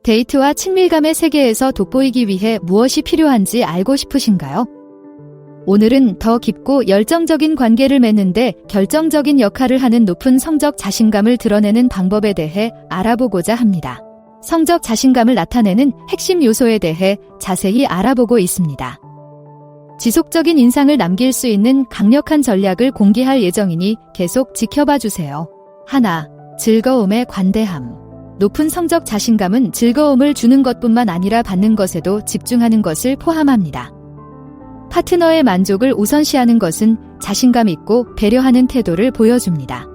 데이트와 친밀감의 세계에서 돋보이기 위해 무엇이 필요한지 알고 싶으신가요? 오늘은 더 깊고 열정적인 관계를 맺는데 결정적인 역할을 하는 높은 성적 자신감을 드러내는 방법에 대해 알아보고자 합니다. 성적 자신감을 나타내는 핵심 요소에 대해 자세히 알아보고 있습니다. 지속적인 인상을 남길 수 있는 강력한 전략을 공개할 예정이니 계속 지켜봐 주세요. 하나, 즐거움에 관대함. 높은 성적 자신감은 즐거움을 주는 것뿐만 아니라 받는 것에도 집중하는 것을 포함합니다. 파트너의 만족을 우선시하는 것은 자신감 있고 배려하는 태도를 보여줍니다.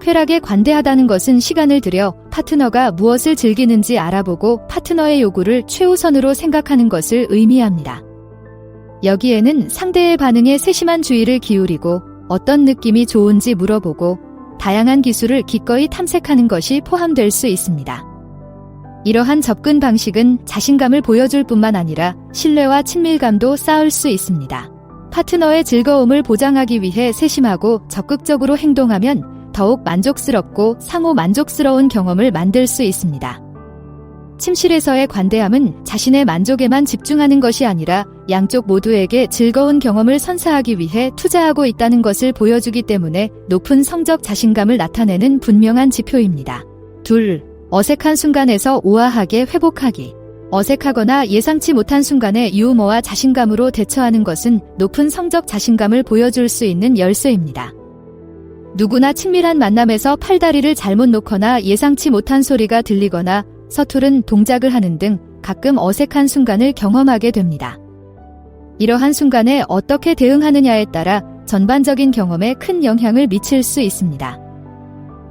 쾌락에 관대하다는 것은 시간을 들여 파트너가 무엇을 즐기는지 알아보고 파트너의 요구를 최우선으로 생각하는 것을 의미합니다. 여기에는 상대의 반응에 세심한 주의를 기울이고 어떤 느낌이 좋은지 물어보고 다양한 기술을 기꺼이 탐색하는 것이 포함될 수 있습니다. 이러한 접근 방식은 자신감을 보여줄 뿐만 아니라 신뢰와 친밀감도 쌓을 수 있습니다. 파트너의 즐거움을 보장하기 위해 세심하고 적극적으로 행동하면 더욱 만족스럽고 상호 만족스러운 경험을 만들 수 있습니다. 침실에서의 관대함은 자신의 만족에만 집중하는 것이 아니라 양쪽 모두에게 즐거운 경험을 선사하기 위해 투자하고 있다는 것을 보여주기 때문에 높은 성적 자신감을 나타내는 분명한 지표입니다. 2. 어색한 순간에서 우아하게 회복하기. 어색하거나 예상치 못한 순간에 유머와 자신감으로 대처하는 것은 높은 성적 자신감을 보여줄 수 있는 열쇠입니다. 누구나 친밀한 만남에서 팔다리를 잘못 놓거나 예상치 못한 소리가 들리거나 서투른 동작을 하는 등 가끔 어색한 순간을 경험하게 됩니다. 이러한 순간에 어떻게 대응하느냐에 따라 전반적인 경험에 큰 영향을 미칠 수 있습니다.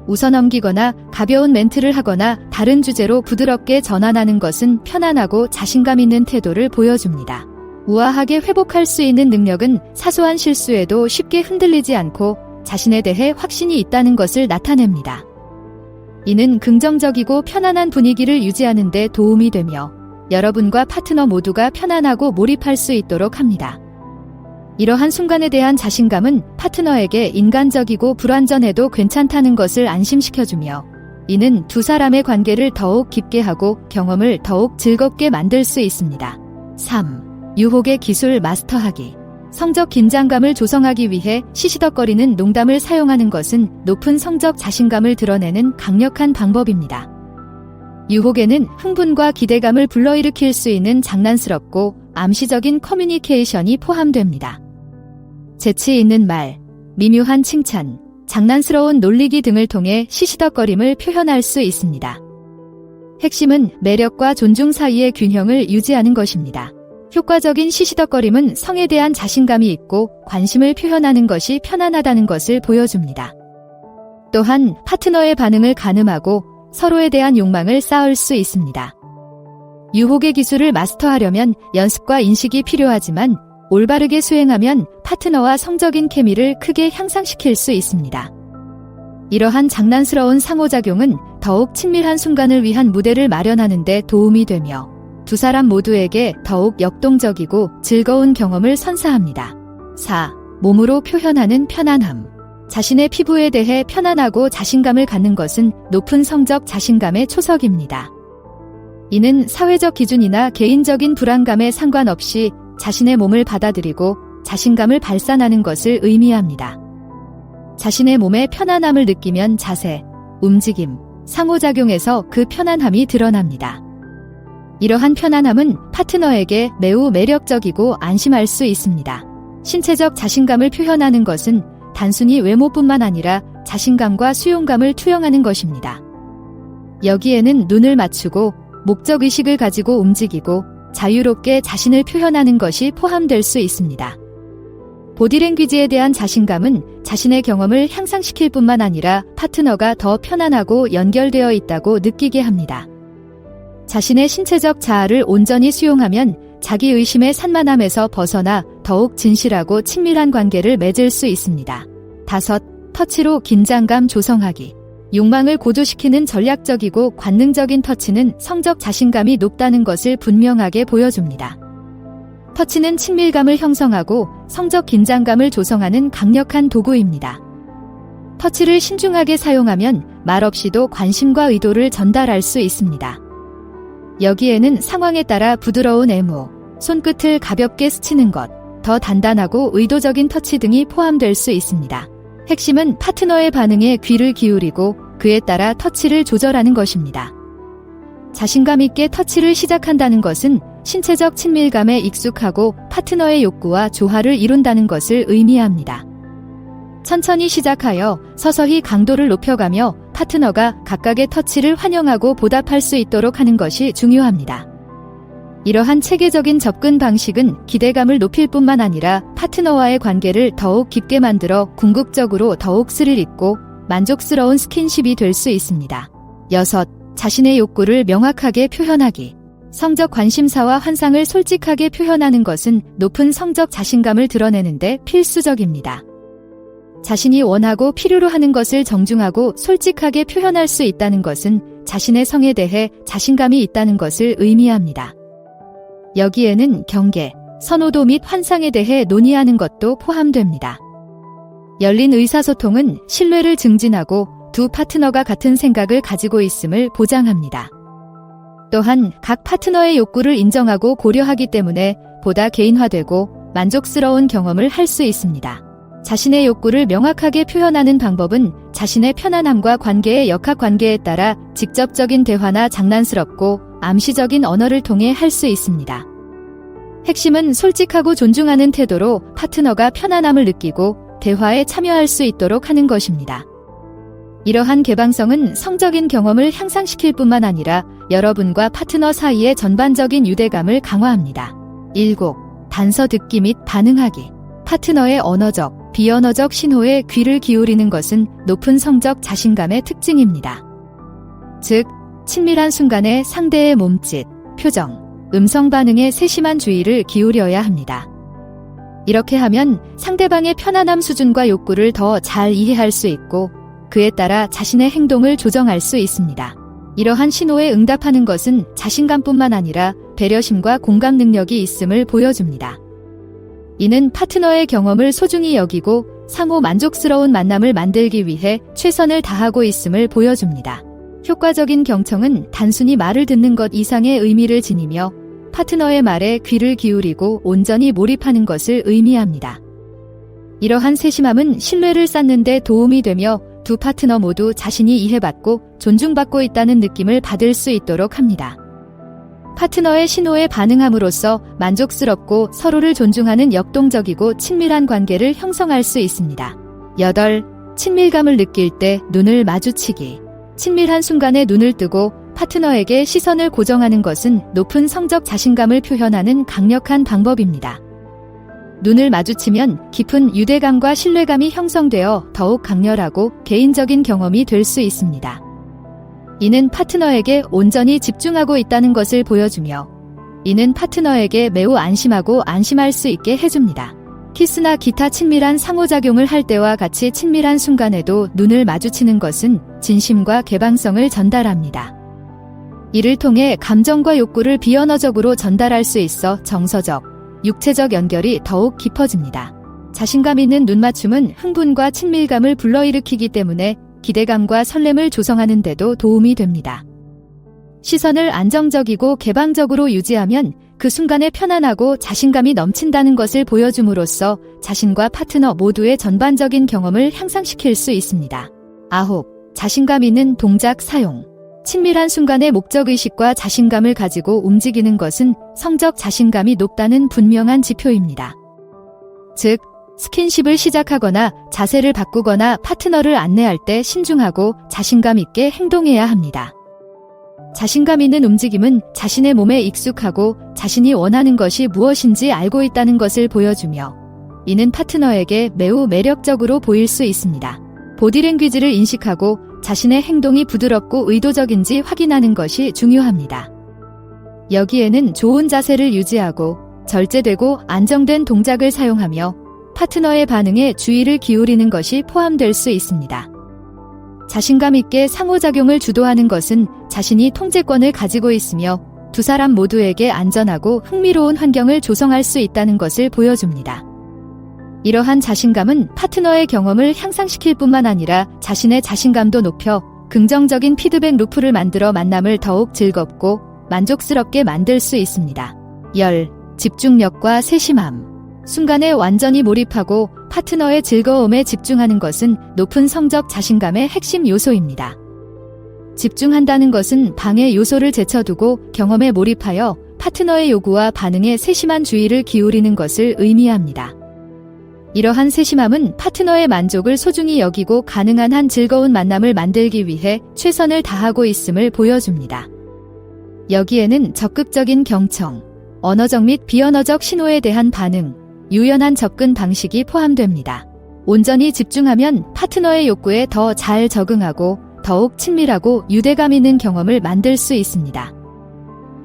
웃어넘기거나 가벼운 멘트를 하거나 다른 주제로 부드럽게 전환하는 것은 편안하고 자신감 있는 태도를 보여줍니다. 우아하게 회복할 수 있는 능력은 사소한 실수에도 쉽게 흔들리지 않고 자신에 대해 확신이 있다는 것을 나타냅니다. 이는 긍정적이고 편안한 분위기를 유지하는 데 도움이 되며 여러분과 파트너 모두가 편안하고 몰입할 수 있도록 합니다. 이러한 순간에 대한 자신감은 파트너에게 인간적이고 불완전해도 괜찮다는 것을 안심시켜주며 이는 두 사람의 관계를 더욱 깊게 하고 경험을 더욱 즐겁게 만들 수 있습니다. 3. 유혹의 기술 마스터하기. 성적 긴장감을 조성하기 위해 시시덕거리는 농담을 사용하는 것은 높은 성적 자신감을 드러내는 강력한 방법입니다. 유혹에는 흥분과 기대감을 불러일으킬 수 있는 장난스럽고 암시적인 커뮤니케이션이 포함됩니다. 재치 있는 말, 미묘한 칭찬, 장난스러운 놀리기 등을 통해 시시덕거림을 표현할 수 있습니다. 핵심은 매력과 존중 사이의 균형을 유지하는 것입니다. 효과적인 시시덕거림은 성에 대한 자신감이 있고 관심을 표현하는 것이 편안하다는 것을 보여줍니다. 또한 파트너의 반응을 가늠하고 서로에 대한 욕망을 쌓을 수 있습니다. 유혹의 기술을 마스터하려면 연습과 인식이 필요하지만 올바르게 수행하면 파트너와 성적인 케미를 크게 향상시킬 수 있습니다. 이러한 장난스러운 상호작용은 더욱 친밀한 순간을 위한 무대를 마련하는 데 도움이 되며 두 사람 모두에게 더욱 역동적이고 즐거운 경험을 선사합니다. 4. 몸으로 표현하는 편안함. 자신의 피부에 대해 편안하고 자신감을 갖는 것은 높은 성적 자신감의 초석입니다. 이는 사회적 기준이나 개인적인 불안감에 상관없이 자신의 몸을 받아들이고 자신감을 발산하는 것을 의미합니다. 자신의 몸에 편안함을 느끼면 자세, 움직임, 상호작용에서 그 편안함이 드러납니다. 이러한 편안함은 파트너에게 매우 매력적이고 안심할 수 있습니다. 신체적 자신감을 표현하는 것은 단순히 외모뿐만 아니라 자신감과 수용감을 투영하는 것입니다. 여기에는 눈을 맞추고 목적의식을 가지고 움직이고 자유롭게 자신을 표현하는 것이 포함될 수 있습니다. 보디랭귀지에 대한 자신감은 자신의 경험을 향상시킬 뿐만 아니라 파트너가 더 편안하고 연결되어 있다고 느끼게 합니다. 자신의 신체적 자아를 온전히 수용하면 자기의심의 산만함에서 벗어나 더욱 진실하고 친밀한 관계를 맺을 수 있습니다. 5. 터치로 긴장감 조성하기. 욕망을 고조시키는 전략적이고 관능적인 터치는 성적 자신감이 높다는 것을 분명하게 보여줍니다. 터치는 친밀감을 형성하고 성적 긴장감을 조성하는 강력한 도구입니다. 터치를 신중하게 사용하면 말없이도 관심과 의도를 전달할 수 있습니다. 여기에는 상황에 따라 부드러운 애무, 손끝을 가볍게 스치는 것, 더 단단하고 의도적인 터치 등이 포함될 수 있습니다. 핵심은 파트너의 반응에 귀를 기울이고 그에 따라 터치를 조절하는 것입니다. 자신감 있게 터치를 시작한다는 것은 신체적 친밀감에 익숙하고 파트너의 욕구와 조화를 이룬다는 것을 의미합니다. 천천히 시작하여 서서히 강도를 높여가며 파트너가 각각의 터치를 환영하고 보답할 수 있도록 하는 것이 중요합니다. 이러한 체계적인 접근 방식은 기대감을 높일 뿐만 아니라 파트너와의 관계를 더욱 깊게 만들어 궁극적으로 더욱 스릴 있고 만족스러운 스킨십이 될 수 있습니다. 6. 자신의 욕구를 명확하게 표현하기. 성적 관심사와 환상을 솔직하게 표현하는 것은 높은 성적 자신감을 드러내는데 필수적입니다. 자신이 원하고 필요로 하는 것을 정중하고 솔직하게 표현할 수 있다는 것은 자신의 성에 대해 자신감이 있다는 것을 의미합니다. 여기에는 경계, 선호도 및 환상에 대해 논의하는 것도 포함됩니다. 열린 의사소통은 신뢰를 증진하고 두 파트너가 같은 생각을 가지고 있음을 보장합니다. 또한 각 파트너의 욕구를 인정하고 고려하기 때문에 보다 개인화되고 만족스러운 경험을 할 수 있습니다. 자신의 욕구를 명확하게 표현하는 방법은 자신의 편안함과 관계의 역학관계에 따라 직접적인 대화나 장난스럽고 암시적인 언어를 통해 할 수 있습니다. 핵심은 솔직하고 존중하는 태도로 파트너가 편안함을 느끼고 대화에 참여할 수 있도록 하는 것입니다. 이러한 개방성은 성적인 경험을 향상시킬 뿐만 아니라 여러분과 파트너 사이의 전반적인 유대감을 강화합니다. 7. 단서 듣기 및 반응하기. 파트너의 언어적, 비언어적 신호에 귀를 기울이는 것은 높은 성적 자신감의 특징입니다. 즉, 친밀한 순간에 상대의 몸짓, 표정, 음성 반응에 세심한 주의를 기울여야 합니다. 이렇게 하면 상대방의 편안함 수준과 욕구를 더 잘 이해할 수 있고 그에 따라 자신의 행동을 조정할 수 있습니다. 이러한 신호에 응답하는 것은 자신감뿐만 아니라 배려심과 공감 능력이 있음을 보여줍니다. 이는 파트너의 경험을 소중히 여기고 상호 만족스러운 만남을 만들기 위해 최선을 다하고 있음을 보여줍니다. 효과적인 경청은 단순히 말을 듣는 것 이상의 의미를 지니며 파트너의 말에 귀를 기울이고 온전히 몰입하는 것을 의미합니다. 이러한 세심함은 신뢰를 쌓는 데 도움이 되며 두 파트너 모두 자신이 이해받고 존중받고 있다는 느낌을 받을 수 있도록 합니다. 파트너의 신호에 반응함으로써 만족스럽고 서로를 존중하는 역동적이고 친밀한 관계를 형성할 수 있습니다. 8. 친밀감을 느낄 때 눈을 마주치기. 친밀한 순간에 눈을 뜨고 파트너에게 시선을 고정하는 것은 높은 성적 자신감을 표현하는 강력한 방법입니다. 눈을 마주치면 깊은 유대감과 신뢰감이 형성되어 더욱 강렬하고 개인적인 경험이 될 수 있습니다. 이는 파트너에게 온전히 집중하고 있다는 것을 보여주며 이는 파트너에게 매우 안심하고 안심할 수 있게 해줍니다. 키스나 기타 친밀한 상호작용을 할 때와 같이 친밀한 순간에도 눈을 마주치는 것은 진심과 개방성을 전달합니다. 이를 통해 감정과 욕구를 비언어적으로 전달할 수 있어 정서적, 육체적 연결이 더욱 깊어집니다. 자신감 있는 눈맞춤은 흥분과 친밀감을 불러일으키기 때문에 기대감과 설렘을 조성하는 데도 도움이 됩니다. 시선을 안정적이고 개방적으로 유지하면 그 순간에 편안하고 자신감이 넘친다는 것을 보여줌으로써 자신과 파트너 모두의 전반적인 경험을 향상시킬 수 있습니다. 9. 자신감 있는 동작 사용. 친밀한 순간에 목적의식과 자신감을 가지고 움직이는 것은 성적 자신감이 높다는 분명한 지표입니다. 즉, 스킨십을 시작하거나 자세를 바꾸거나 파트너를 안내할 때 신중하고 자신감 있게 행동해야 합니다. 자신감 있는 움직임은 자신의 몸에 익숙하고 자신이 원하는 것이 무엇인지 알고 있다는 것을 보여주며 이는 파트너에게 매우 매력적으로 보일 수 있습니다. 보디랭귀지를 인식하고 자신의 행동이 부드럽고 의도적인지 확인하는 것이 중요합니다. 여기에는 좋은 자세를 유지하고 절제되고 안정된 동작을 사용하며 파트너의 반응에 주의를 기울이는 것이 포함될 수 있습니다. 자신감 있게 상호작용을 주도하는 것은 자신이 통제권을 가지고 있으며 두 사람 모두에게 안전하고 흥미로운 환경을 조성할 수 있다는 것을 보여줍니다. 이러한 자신감은 파트너의 경험을 향상시킬 뿐만 아니라 자신의 자신감도 높여 긍정적인 피드백 루프를 만들어 만남을 더욱 즐겁고 만족스럽게 만들 수 있습니다. 열, 집중력과 세심함. 순간에 완전히 몰입하고 파트너의 즐거움에 집중하는 것은 높은 성적 자신감의 핵심 요소입니다. 집중한다는 것은 방해 요소를 제쳐두고 경험에 몰입하여 파트너의 요구와 반응에 세심한 주의를 기울이는 것을 의미합니다. 이러한 세심함은 파트너의 만족을 소중히 여기고 가능한 한 즐거운 만남을 만들기 위해 최선을 다하고 있음을 보여줍니다. 여기에는 적극적인 경청, 언어적 및 비언어적 신호에 대한 반응, 유연한 접근 방식이 포함됩니다. 온전히 집중하면 파트너의 욕구에 더 잘 적응하고 더욱 친밀하고 유대감 있는 경험을 만들 수 있습니다.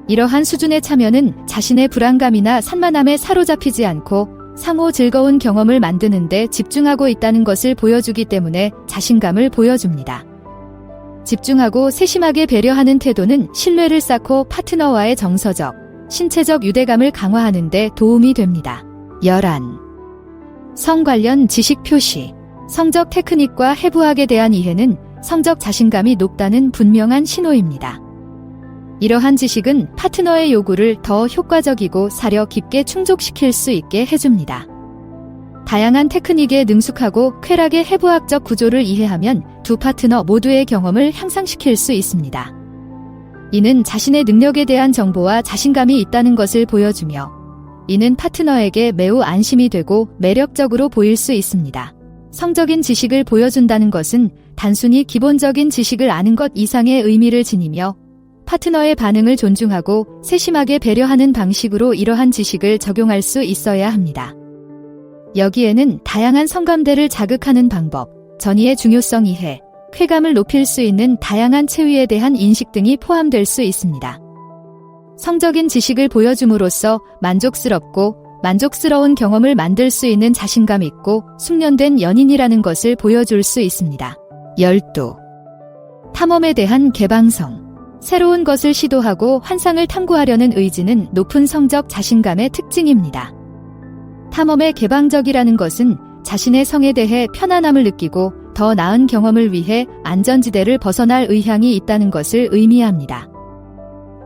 이러한 수준의 참여는 자신의 불안감이나 산만함에 사로잡히지 않고 상호 즐거운 경험을 만드는 데 집중하고 있다는 것을 보여주기 때문에 자신감을 보여줍니다. 집중하고 세심하게 배려하는 태도는 신뢰를 쌓고 파트너와의 정서적, 신체적 유대감을 강화하는 데 도움이 됩니다. 11. 성 관련 지식 표시. 성적 테크닉과 해부학에 대한 이해는 성적 자신감이 높다는 분명한 신호입니다. 이러한 지식은 파트너의 요구를 더 효과적이고 사려 깊게 충족시킬 수 있게 해줍니다. 다양한 테크닉에 능숙하고 쾌락의 해부학적 구조를 이해하면 두 파트너 모두의 경험을 향상시킬 수 있습니다. 이는 자신의 능력에 대한 정보와 자신감이 있다는 것을 보여주며 이는 파트너에게 매우 안심이 되고 매력적으로 보일 수 있습니다. 성적인 지식을 보여준다는 것은 단순히 기본적인 지식을 아는 것 이상의 의미를 지니며 파트너의 반응을 존중하고 세심하게 배려하는 방식으로 이러한 지식을 적용할 수 있어야 합니다. 여기에는 다양한 성감대를 자극하는 방법, 전이의 중요성 이해, 쾌감을 높일 수 있는 다양한 체위에 대한 인식 등이 포함될 수 있습니다. 성적인 지식을 보여줌으로써 만족스러운 경험을 만들 수 있는 자신감 있고 숙련된 연인이라는 것을 보여줄 수 있습니다. 12. 탐험에 대한 개방성. 새로운 것을 시도하고 환상을 탐구하려는 의지는 높은 성적 자신감의 특징입니다. 탐험에 개방적이라는 것은 자신의 성에 대해 편안함을 느끼고 더 나은 경험을 위해 안전지대를 벗어날 의향이 있다는 것을 의미합니다.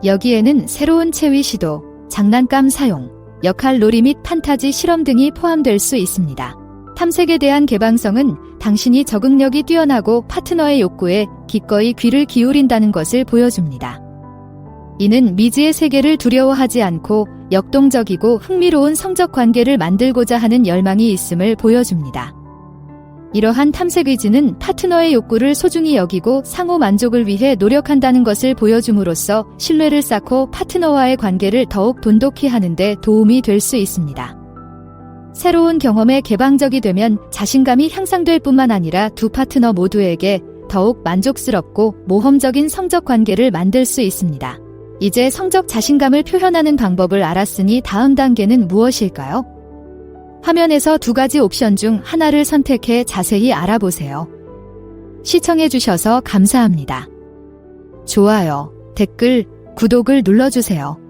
여기에는 새로운 체위 시도, 장난감 사용, 역할 놀이 및 판타지 실험 등이 포함될 수 있습니다. 탐색에 대한 개방성은 당신이 적응력이 뛰어나고 파트너의 욕구에 기꺼이 귀를 기울인다는 것을 보여줍니다. 이는 미지의 세계를 두려워하지 않고 역동적이고 흥미로운 성적 관계를 만들고자 하는 열망이 있음을 보여줍니다. 이러한 탐색 의지는 파트너의 욕구를 소중히 여기고 상호 만족을 위해 노력한다는 것을 보여줌으로써 신뢰를 쌓고 파트너와의 관계를 더욱 돈독히 하는 데 도움이 될 수 있습니다. 새로운 경험에 개방적이 되면 자신감이 향상될 뿐만 아니라 두 파트너 모두에게 더욱 만족스럽고 모험적인 성적 관계를 만들 수 있습니다. 이제 성적 자신감을 표현하는 방법을 알았으니 다음 단계는 무엇일까요? 화면에서 두 가지 옵션 중 하나를 선택해 자세히 알아보세요. 시청해주셔서 감사합니다. 좋아요, 댓글, 구독을 눌러주세요.